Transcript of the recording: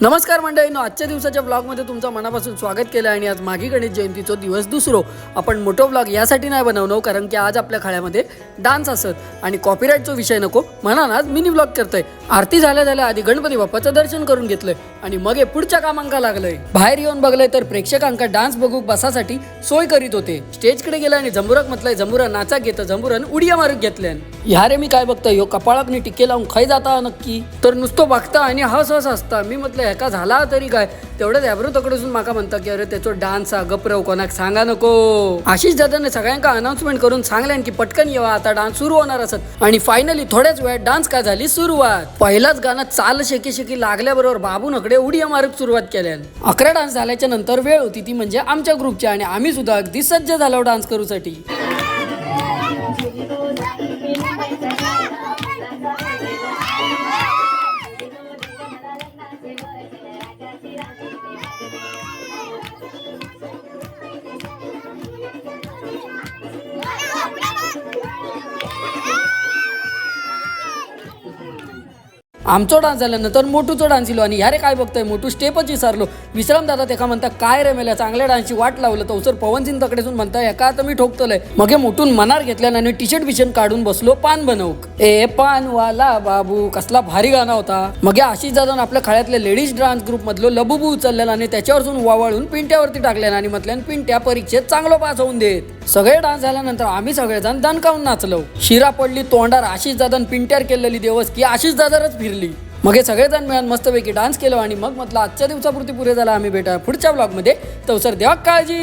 नमस्कार मंडळींनो, आजच्या दिवसाच्या ब्लॉगमध्ये तुमचं मनापासून स्वागत केलं आणि आज माघी गणेश जयंतीचा दिवस दुसरो. आपण मोठो ब्लॉग यासाठी नाही बनवलो कारण की आज आपल्या खाळ्यामध्ये डान्स असत आणि कॉपीराईटचा विषय नको म्हणून आज मिनी ब्लॉग करतोय. आरती झाल्या आधी गणपती बाप्पाचं दर्शन करून घेतलंय आणि मग हे पुढच्या कामांका लागलंय. बाहेर येऊन बघलंय तर प्रेक्षकांका डान्स बघू बसासाठी सोय करीत होते. स्टेजकडे गेला आणि जंबुराक म्हटलंय जंबुरा नाचा घेतं, जंबुरान उडिया मारून घेतल्यान. ह्या रे मी काय बघतोय, ह्यो कपाळाकनी टिके लावून खाई जाता नक्की तर नुसतं बघता आणि हस हस असता. मी म्हटलं ह्याका झाला तरी काय, तेवढंच ॲब्रो तकडसून माका म्हणता की अरे त्याचो डान्स हा गपरव कोणाक सांगा नको. आशिष दादाने सगळ्यांका अनाउन्समेंट करून सांगल्यान की पटकन येवा, आता डान्स सुरू होणार असत. आणि फायनली थोड्याच वेळात डान्स काय झाली सुरुवात. पहिलाच गाणं चाल शेकी शेकी लागल्याबरोबर बाबू नकडे उडिया मारक सुरुवात केल्या. 11 डान्स झाल्याच्या नंतर वेळ होती ती म्हणजे आमच्या ग्रुपची आणि आम्ही सुद्धा अगदी सज्ज झालो डान्स करूसाठी. आमचो डान्स झाल्यानंतर मोठूचो डान्स इलो आणि ह्यारे काय बघतोय, मोठू स्टेपच विसरलो. विश्राम दादा तेका म्हणता काय रे मेल्या, चांगल्या डान्सची वाट लावलं तर सर पवनसिंग तकडेसून म्हणता एका आता मी ठोकतोय. मग हे मोठून मनार घेतल्यानं आणि टी शर्ट बिशर्ट काढून बसलो पान बनवक. ए पानवाला बाबू कसला भारी गाणं होता. मग आशिष दादा आपल्या खाळ्यातल्या लेडीज डान्स ग्रुप मधलो लबुबू उचलल्यानं आणि त्याच्यावरून वावळून पिंट्यावरती टाकल्यानं आणि म्हटल्यान पिंट्या परीक्षेत चांगलं पास होऊन देत. सगळे डान्स झाल्यानंतर आम्ही सगळेजण दणकावून नाचलो. शिरा पडली तोंडार आशिष दादा पिंट्यार केलेली देवस की आशिष दादाच फिरली. मग हे सगळेजण मिळून मस्तपैकी डान्स केलो आणि मग म्हटलं आजच्या दिवसापुरती पुरे झाला. आम्ही भेटा पुढच्या ब्लॉगमध्ये. तर सर देवा काळजी.